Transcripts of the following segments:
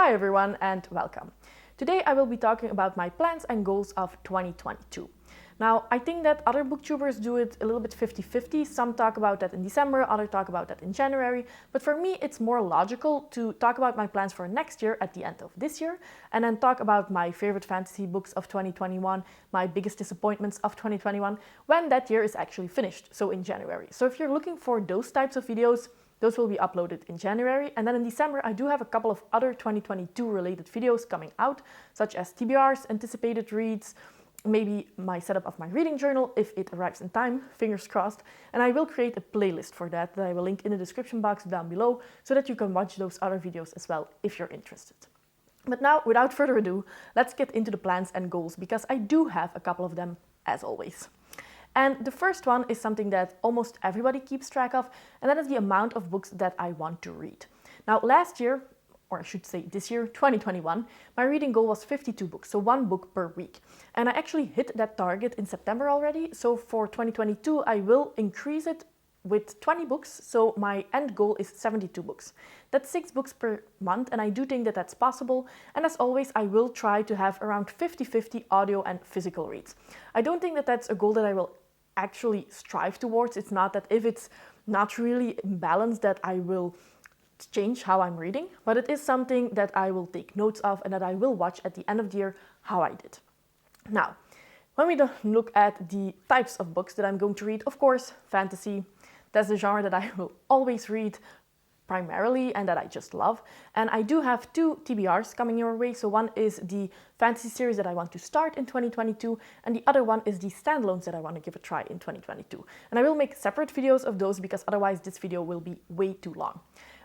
Hi everyone and welcome. Today I will be talking about my plans and goals of 2022. Now, I think that other booktubers do it a little bit 50-50. Some talk about that in December, others talk about that in January. But for me, it's more logical to talk about my plans for next year at the end of this year, and then talk about my favorite fantasy books of 2021, my biggest disappointments of 2021, when that year is actually finished, so in January. So if you're looking for those types of videos, those will be uploaded in January. And then in December, I do have a couple of other 2022 related videos coming out, such as TBRs, anticipated reads, maybe my setup of my reading journal if it arrives in time, fingers crossed. And I will create a playlist for that I will link in the description box down below so that you can watch those other videos as well if you're interested. But now, without further ado, let's get into the plans and goals because I do have a couple of them as always. And the first one is something that almost everybody keeps track of, and that is the amount of books that I want to read. Now, last year, or I should say this year, 2021, my reading goal was 52 books, so 1 book per week. And I actually hit that target in September already, so for 2022 I will increase it with 20 books, so my end goal is 72 books. That's 6 books per month, and I do think that that's possible. And as always, I will try to have around 50-50 audio and physical reads. I don't think that that's a goal that I will actually strive towards. It's not that if it's not really in balance that I will change how I'm reading, but it is something that I will take notes of and that I will watch at the end of the year how I did. Now, when we look at the types of books that I'm going to read, of course, fantasy, that's the genre that I will always read primarily and that I just love. And I do have 2 TBRs coming your way. So one is the fantasy series that I want to start in 2022, and the other one is the standalones that I want to give a try in 2022. And I will make separate videos of those because otherwise this video will be way too long.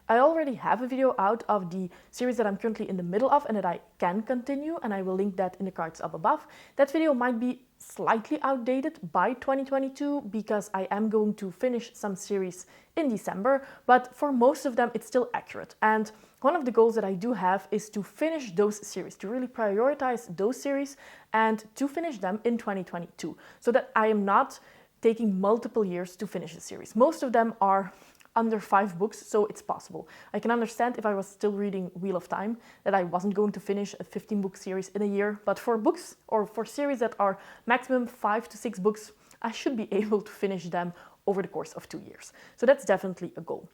I already have a video out of the series that I'm currently in the middle of and that I can continue, and I will link that in the cards up above. That video might be slightly outdated by 2022 because I am going to finish some series in December, but for most of them it's still accurate. And one of the goals that I do have is to finish those series, to really prioritize those series and to finish them in 2022 so that I am not taking multiple years to finish the series. Most of them are under 5 books, so it's possible. I can understand if I was still reading Wheel of Time that I wasn't going to finish a 15-book series in a year, but for books or for series that are maximum 5 to 6 books, I should be able to finish them over the course of 2 years. So that's definitely a goal.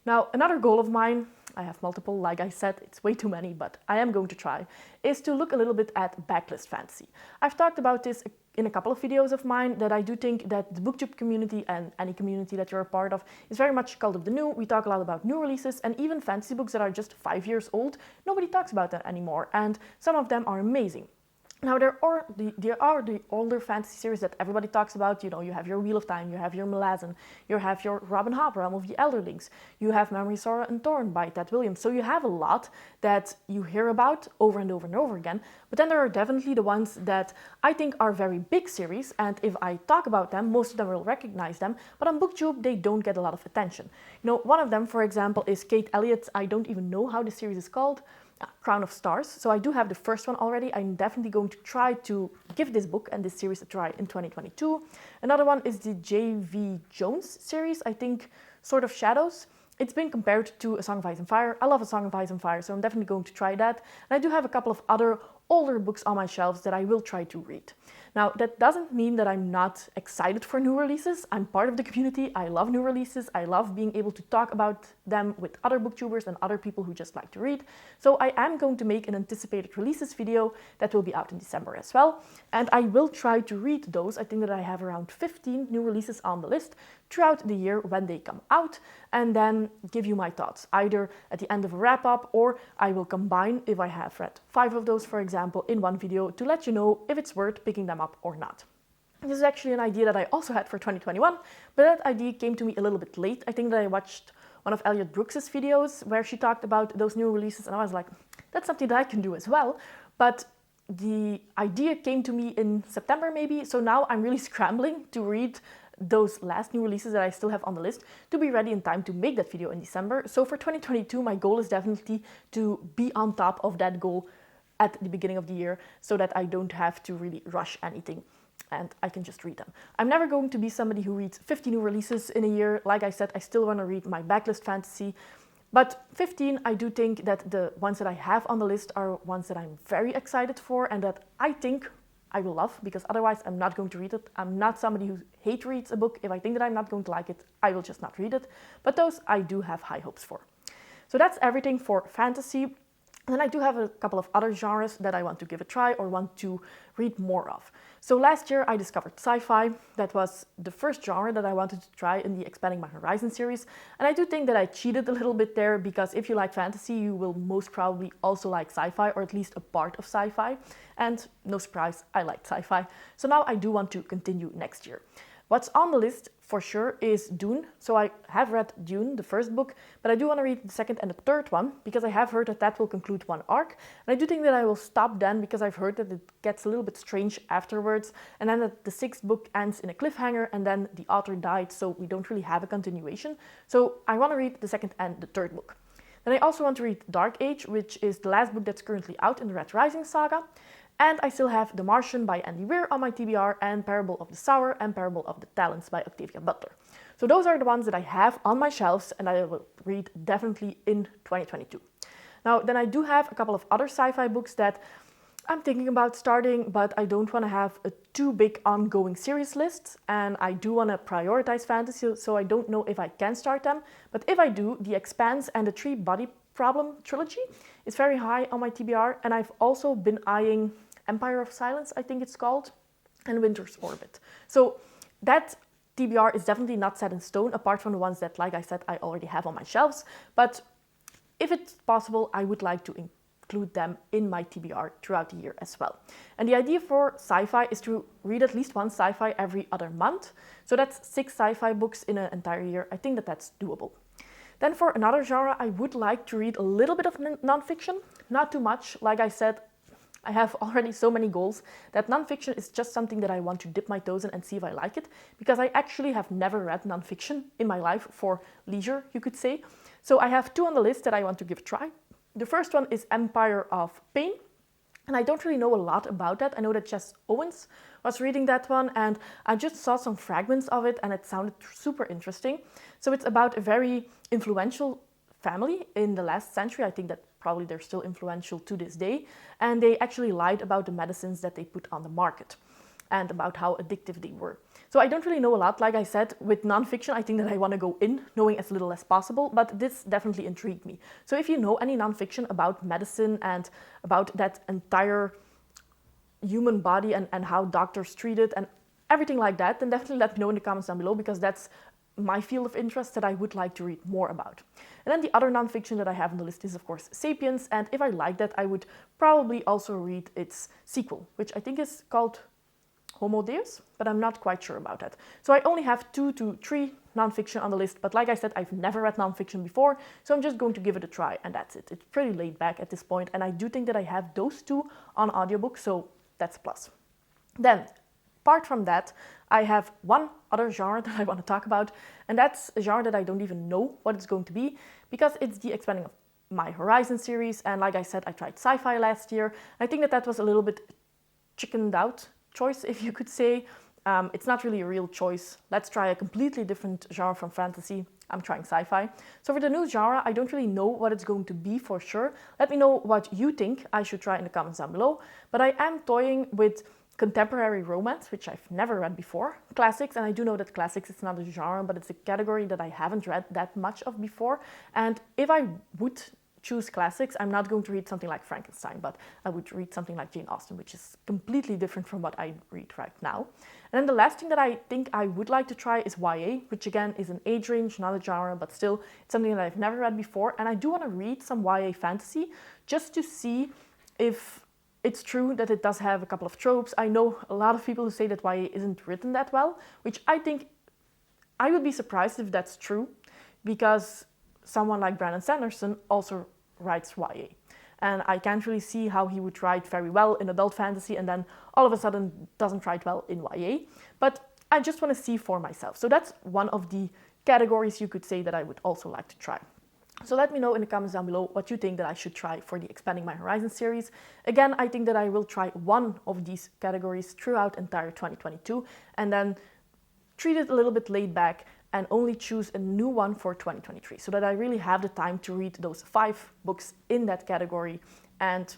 Now, another goal of mine, I have multiple, like I said, it's way too many, but I am going to try, is to look a little bit at backlist fantasy. I've talked about this in a couple of videos of mine that I do think that the booktube community and any community that you're a part of is very much cult of the new. We talk a lot about new releases and even fantasy books that are just 5 years old. Nobody talks about that anymore, and some of them are amazing. Now, there are the older fantasy series that everybody talks about. You know, you have your Wheel of Time, you have your Malazan, you have your Robin Hobb, Realm of the Elderlings, you have Memory, Sorrow and Thorn by Ted Williams. So you have a lot that you hear about over and over and over again. But then there are definitely the ones that I think are very big series, and if I talk about them, most of them will recognize them, but on BookTube they don't get a lot of attention. You know, one of them, for example, is Kate Elliott's, I don't even know how the series is called, Crown of Stars. So I do have the first one already. I'm definitely going to try to give this book and this series a try in 2022. Another one is the J.V. Jones series, I think Sword of Shadows. It's been compared to A Song of Ice and Fire. I love A Song of Ice and Fire, so I'm definitely going to try that. And I do have a couple of other older books on my shelves that I will try to read. Now, that doesn't mean that I'm not excited for new releases. I'm part of the community. I love new releases. I love being able to talk about them with other booktubers and other people who just like to read. So I am going to make an anticipated releases video that will be out in December as well. And I will try to read those. I think that I have around 15 new releases on the list throughout the year when they come out, and then give you my thoughts, either at the end of a wrap-up, or I will combine, if I have read 5 of those, for example, in one video to let you know if it's worth picking them up or not. This is actually an idea that I also had for 2021, but that idea came to me a little bit late. I think that I watched one of Elliot Brooks's videos where she talked about those new releases, and I was like, that's something that I can do as well. But the idea came to me in September maybe, so now I'm really scrambling to read those last new releases that I still have on the list to be ready in time to make that video in December. So for 2022, my goal is definitely to be on top of that goal at the beginning of the year so that I don't have to really rush anything and I can just read them. I'm never going to be somebody who reads 50 new releases in a year. Like I said, I still want to read my backlist fantasy. But 15, I do think that the ones that I have on the list are ones that I'm very excited for and that I think I will love, because otherwise I'm not going to read it. I'm not somebody who hate reads a book. If I think that I'm not going to like it, I will just not read it. But those I do have high hopes for. So that's everything for fantasy. And then I do have a couple of other genres that I want to give a try or want to read more of. So last year I discovered sci-fi. That was the first genre that I wanted to try in the Expanding My Horizon series. And I do think that I cheated a little bit there, because if you like fantasy, you will most probably also like sci-fi, or at least a part of sci-fi. And no surprise, I liked sci-fi. So now I do want to continue next year. What's on the list for sure is Dune. So I have read Dune, the first book, but I do want to read the second and the third one, because I have heard that that will conclude one arc. And I do think that I will stop then, because I've heard that it gets a little bit strange afterwards, and then that the sixth book ends in a cliffhanger, and then the author died, so we don't really have a continuation. So I want to read the second and the third book. Then I also want to read Dark Age, which is the last book that's currently out in the Red Rising saga. And I still have The Martian by Andy Weir on my TBR, and Parable of the Sower and Parable of the Talents by Octavia Butler. So those are the ones that I have on my shelves and I will read definitely in 2022. Now, then I do have a couple of other sci-fi books that I'm thinking about starting, but I don't want to have a too big ongoing series list, and I do want to prioritize fantasy, so I don't know if I can start them. But if I do, The Expanse and the Three Body Problem trilogy is very high on my TBR, and I've also been eyeing Empire of Silence, I think it's called, and Winter's Orbit. So that TBR is definitely not set in stone, apart from the ones that, like I said, I already have on my shelves. But if it's possible, I would like to include them in my TBR throughout the year as well. And the idea for sci-fi is to read at least one sci-fi every other month. So that's 6 sci-fi books in an entire year. I think that that's doable. Then for another genre, I would like to read a little bit of nonfiction, not too much. Like I said, I have already so many goals that nonfiction is just something that I want to dip my toes in and see if I like it, because I actually have never read nonfiction in my life for leisure, you could say. So I have 2 on the list that I want to give a try. The first one is Empire of Pain, and I don't really know a lot about that. I know that Jess Owens was reading that one, and I just saw some fragments of it and it sounded super interesting. So it's about a very influential family in the last century. I think that probably they're still influential to this day, and they actually lied about the medicines that they put on the market and about how addictive they were. So I don't really know a lot. Like I said, with nonfiction, I think that I want to go in knowing as little as possible, but this definitely intrigued me. So if you know any nonfiction about medicine and about that entire human body and how doctors treat it and everything like that, then definitely let me know in the comments down below, because that's my field of interest that I would like to read more about. And then the other nonfiction that I have on the list is, of course, Sapiens, and if I like that, I would probably also read its sequel, which I think is called Homo Deus, but I'm not quite sure about that. So I only have 2 to 3 nonfiction on the list, but like I said, I've never read nonfiction before, so I'm just going to give it a try, and that's it. It's pretty laid back at this point, and I do think that I have those 2 on audiobook, so that's a plus. Then, apart from that, I have one other genre that I want to talk about, and that's a genre that I don't even know what it's going to be, because it's the Expanding of My Horizon series, and like I said, I tried sci-fi last year. I think that that was a little bit chickened out choice, if you could say. It's not really a real choice. Let's try a completely different genre from fantasy. I'm trying sci-fi. So for the new genre, I don't really know what it's going to be for sure. Let me know what you think I should try in the comments down below. But I am toying with contemporary romance, which I've never read before, classics, and I do know that classics is not a genre, but it's a category that I haven't read that much of before. And if I would choose classics, I'm not going to read something like Frankenstein, but I would read something like Jane Austen, which is completely different from what I read right now. And then the last thing that I think I would like to try is YA, which again is an age range, not a genre, but still it's something that I've never read before. And I do want to read some YA fantasy just to see if it's true that it does have a couple of tropes. I know a lot of people who say that YA isn't written that well, which I think I would be surprised if that's true, because someone like Brandon Sanderson also writes YA. And I can't really see how he would write very well in adult fantasy and then all of a sudden doesn't write well in YA. But I just want to see for myself. So that's one of the categories you could say that I would also like to try. So let me know in the comments down below what you think that I should try for the Expanding My Horizon series. Again, I think that I will try one of these categories throughout entire 2022 and then treat it a little bit laid back and only choose a new one for 2023 so that I really have the time to read those 5 books in that category and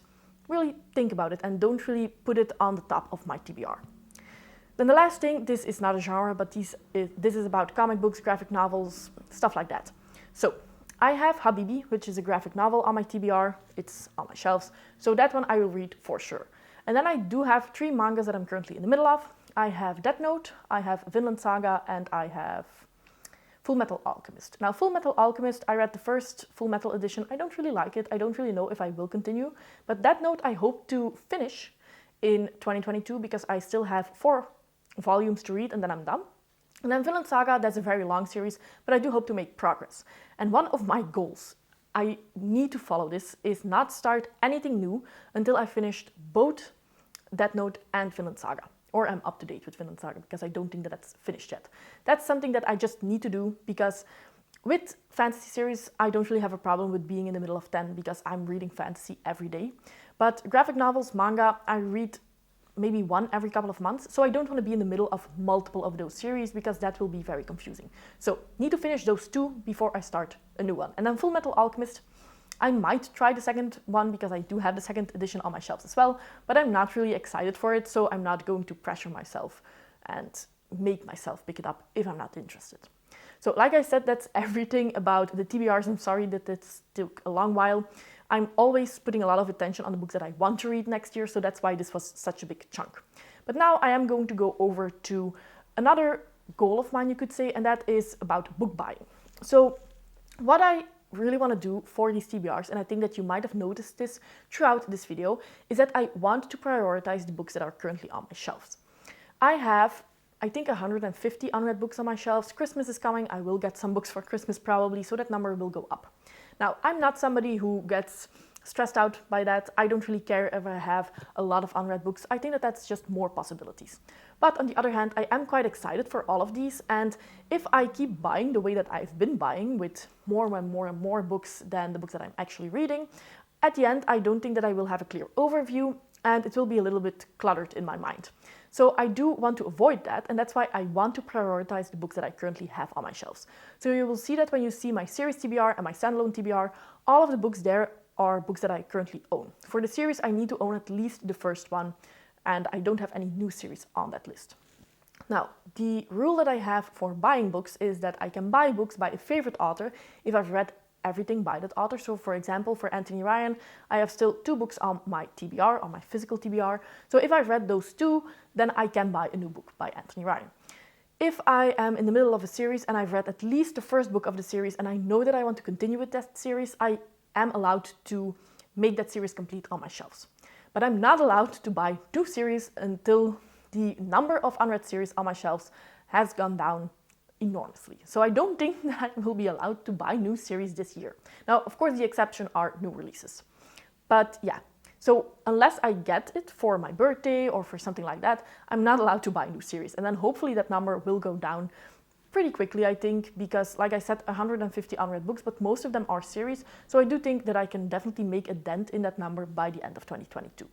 really think about it and don't really put it on the top of my TBR. Then the last thing, this is not a genre, but this is about comic books, graphic novels, stuff like that. So I have Habibi, which is a graphic novel on my TBR. It's on my shelves, so that one I will read for sure. And then I do have 3 mangas that I'm currently in the middle of. I have Death Note, I have Vinland Saga, and I have Full Metal Alchemist. Now, Full Metal Alchemist, I read the first Full Metal edition. I don't really like it. I don't really know if I will continue. But Death Note, I hope to finish in 2022 because I still have 4 volumes to read and then I'm done. And then Vinland Saga, that's a very long series, but I do hope to make progress. And one of my goals, I need to follow this, is not start anything new until I finished both Death Note and Vinland Saga. Or I'm up to date with Vinland Saga, because I don't think that that's finished yet. That's something that I just need to do, because with fantasy series, I don't really have a problem with being in the middle of 10, because I'm reading fantasy every day. But graphic novels, manga, I read maybe 1 every couple of months, so I don't want to be in the middle of multiple of those series, because that will be very confusing. So, need to finish those 2 before I start a new one. And then Full Metal Alchemist, I might try the second one because I do have the second edition on my shelves as well, but I'm not really excited for it, so I'm not going to pressure myself and make myself pick it up if I'm not interested. So like I said, that's everything about the TBRs. I'm sorry that it took a long while. I'm always putting a lot of attention on the books that I want to read next year, so that's why this was such a big chunk. But now I am going to go over to another goal of mine, you could say, and that is about book buying. So what I really want to do for these TBRs, and I think that you might have noticed this throughout this video, is that I want to prioritize the books that are currently on my shelves. I have, I think, 150 unread books on my shelves. Christmas is coming. I will get some books for Christmas probably, so that number will go up. Now, I'm not somebody who gets stressed out by that. I don't really care if I have a lot of unread books. I think that that's just more possibilities. But on the other hand, I am quite excited for all of these, and if I keep buying the way that I've been buying, with more and more and more books than the books that I'm actually reading, at the end I don't think that I will have a clear overview, and it will be a little bit cluttered in my mind. So I do want to avoid that, and that's why I want to prioritize the books that I currently have on my shelves. So you will see that when you see my series TBR and my standalone TBR, all of the books there are books that I currently own. For the series, I need to own at least the first one, and I don't have any new series on that list. Now, the rule that I have for buying books is that I can buy books by a favorite author if I've read everything by that author. So for example, for Anthony Ryan, I have still 2 books on my TBR, on my physical TBR. So if I've read those 2, then I can buy a new book by Anthony Ryan. If I am in the middle of a series and I've read at least the first book of the series and I know that I want to continue with that series, I am allowed to make that series complete on my shelves. But I'm not allowed to buy 2 series until the number of unread series on my shelves has gone down enormously. So I don't think that I will be allowed to buy new series this year. Now, of course, the exception are new releases. But yeah, so unless I get it for my birthday or for something like that, I'm not allowed to buy new series. And then hopefully that number will go down pretty quickly, I think, because like I said, 150 unread books, but most of them are series. So I do think that I can definitely make a dent in that number by the end of 2022.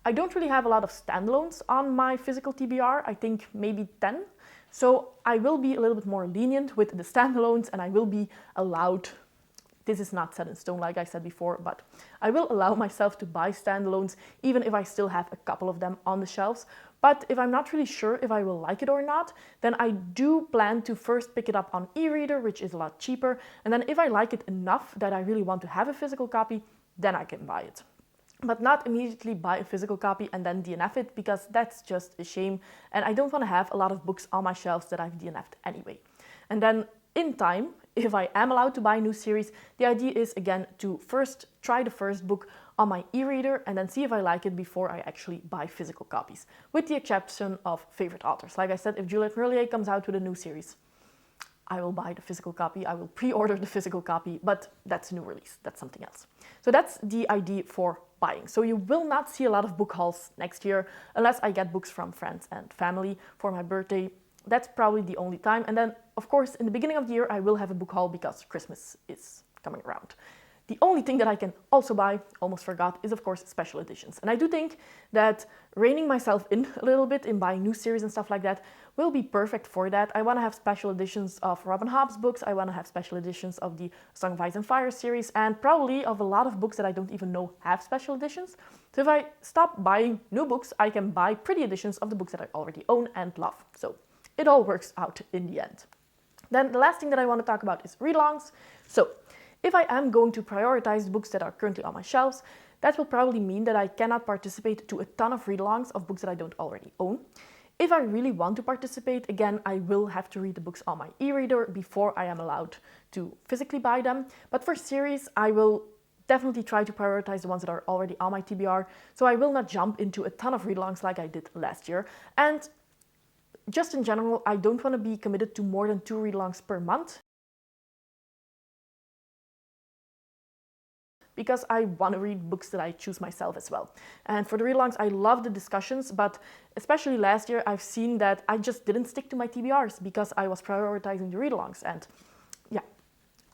I don't really have a lot of standalones on my physical TBR, I think maybe 10. So I will be a little bit more lenient with the standalones, and I will be allowed, this is not set in stone like I said before, but I will allow myself to buy standalones even if I still have a couple of them on the shelves. But if I'm not really sure if I will like it or not, then I do plan to first pick it up on e-reader, which is a lot cheaper. And then if I like it enough that I really want to have a physical copy, then I can buy it. But not immediately buy a physical copy and then DNF it, because that's just a shame. And I don't want to have a lot of books on my shelves that I've DNF'd anyway. And then in time, if I am allowed to buy a new series, the idea is again to first try the first book on my e-reader and then see if I like it before I actually buy physical copies, with the exception of favorite authors. Like I said, if Juliette Merlier comes out with a new series, I will buy the physical copy, I will pre-order the physical copy, but that's a new release, that's something else. So that's the idea for buying. So you will not see a lot of book hauls next year unless I get books from friends and family for my birthday. That's probably the only time. And then, of course, in the beginning of the year, I will have a book haul because Christmas is coming around. The only thing that I can also buy, almost forgot, is of course special editions. And I do think that reining myself in a little bit in buying new series and stuff like that will be perfect for that. I want to have special editions of Robin Hobb's books. I want to have special editions of the Song of Ice and Fire series, and probably of a lot of books that I don't even know have special editions. So if I stop buying new books, I can buy pretty editions of the books that I already own and love. So it all works out in the end. Then the last thing that I want to talk about is read-alongs. So if I am going to prioritize the books that are currently on my shelves, that will probably mean that I cannot participate to a ton of read-alongs of books that I don't already own. If I really want to participate, again, I will have to read the books on my e-reader before I am allowed to physically buy them. But for series, I will definitely try to prioritize the ones that are already on my TBR. So I will not jump into a ton of read-alongs like I did last year. And just in general, I don't want to be committed to more than 2 read-alongs per month, because I want to read books that I choose myself as well. And for the read-alongs, I love the discussions, but especially last year, I've seen that I just didn't stick to my TBRs because I was prioritizing the read-alongs. And yeah,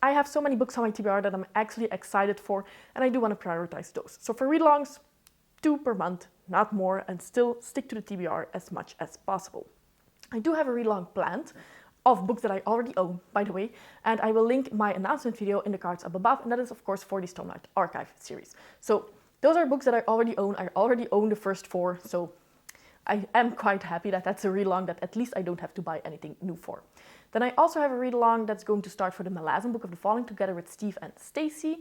I have so many books on my TBR that I'm actually excited for, and I do want to prioritize those. So for read-alongs, 2 per month, not more, and still stick to the TBR as much as possible. I do have a read-along planned of books that I already own, by the way, and I will link my announcement video in the cards up above, and that is of course for the Stormlight Archive series. So those are books that I already own. I already own the first 4, so I am quite happy that that's a read-along that at least I don't have to buy anything new for. Then I also have a read-along that's going to start for the Malazan Book of the Falling together with Steve and Stacy.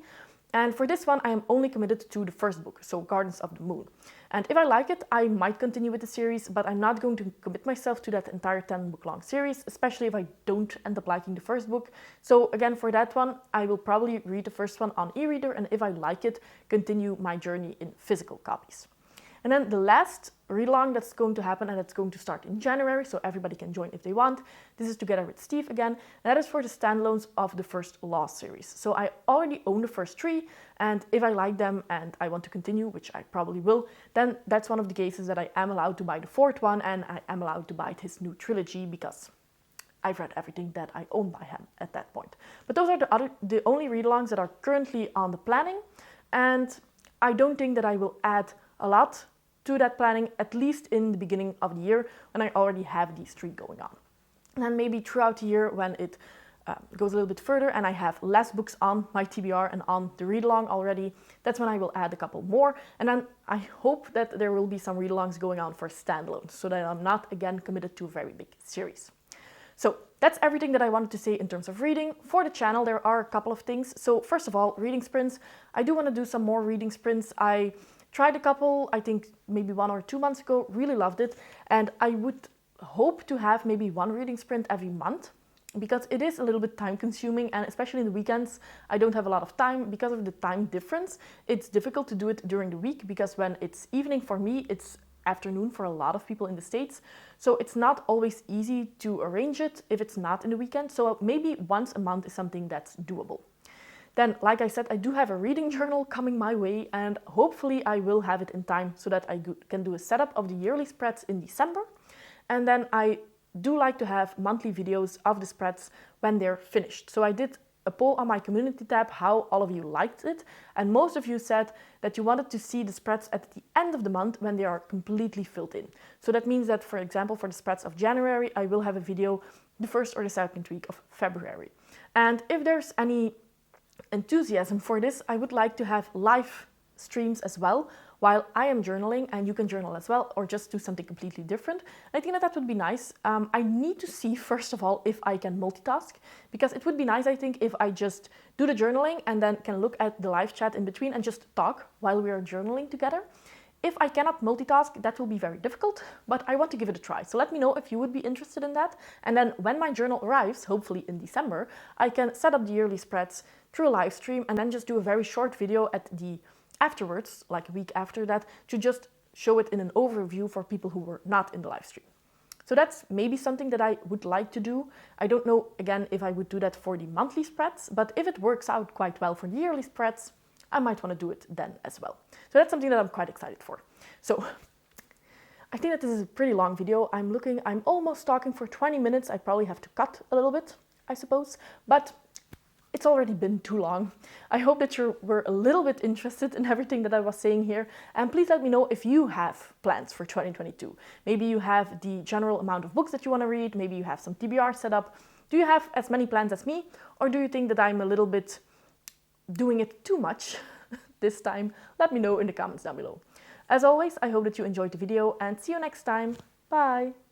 And for this one, I am only committed to the first book, so Gardens of the Moon. And if I like it, I might continue with the series, but I'm not going to commit myself to that entire 10-book-long series, especially if I don't end up liking the first book. So again, for that one, I will probably read the first one on e-reader, and if I like it, continue my journey in physical copies. And then the last read-along that's going to happen, and that's going to start in January, so everybody can join if they want. This is together with Steve again, and that is for the standalones of the first Law series. So I already own the first 3, and if I like them and I want to continue, which I probably will, then that's one of the cases that I am allowed to buy the 4th one, and I am allowed to buy his new trilogy because I've read everything that I own by him at that point. But those are the only read-alongs that are currently on the planning, and I don't think that I will add a lot to that planning, at least in the beginning of the year when I already have these 3 going on. And then maybe throughout the year when it goes a little bit further and I have less books on my TBR and on the read-along already, that's when I will add a couple more. And then I hope that there will be some read-alongs going on for standalones so that I'm not again committed to a very big series. So that's everything that I wanted to say in terms of reading. For the channel, there are a couple of things. So first of all, reading sprints. I do want to do some more reading sprints. I tried a couple, I think maybe 1 or 2 months ago, really loved it. And I would hope to have maybe 1 reading sprint every month because it is a little bit time consuming, and especially in the weekends, I don't have a lot of time because of the time difference. It's difficult to do it during the week because when it's evening for me, it's afternoon for a lot of people in the States. So it's not always easy to arrange it if it's not in the weekend. So maybe once a month is something that's doable. Then, like I said, I do have a reading journal coming my way, and hopefully I will have it in time so that I can do a setup of the yearly spreads in December. And then I do like to have monthly videos of the spreads when they're finished. So I did a poll on my community tab how all of you liked it, and most of you said that you wanted to see the spreads at the end of the month when they are completely filled in. So that means that, for example, for the spreads of January, I will have a video the first or the second week of February. And if there's any enthusiasm for this, I would like to have live streams as well while I am journaling, and you can journal as well or just do something completely different. I think that would be nice. I need to see first of all if I can multitask, because it would be nice, I think, if I just do the journaling and then can look at the live chat in between and just talk while we are journaling together. If I cannot multitask, that will be very difficult, but I want to give it a try. So let me know if you would be interested in that. And then when my journal arrives, hopefully in December, I can set up the yearly spreads through a live stream and then just do a very short video at the afterwards, like a week after that, to just show it in an overview for people who were not in the live stream. So that's maybe something that I would like to do. I don't know, again, if I would do that for the monthly spreads, but if it works out quite well for the yearly spreads, I might want to do it then as well. So that's something that I'm quite excited for. So I think that this is a pretty long video. I'm almost talking for 20 minutes. I probably have to cut a little bit, I suppose, but it's already been too long. I hope that you were a little bit interested in everything that I was saying here, and please let me know if you have plans for 2022. Maybe you have the general amount of books that you want to read, maybe you have some TBR set up. Do you have as many plans as me, or do you think that I'm a little bit doing it too much this time? Let me know in the comments down below. As always, I hope that you enjoyed the video, and see you next time. Bye!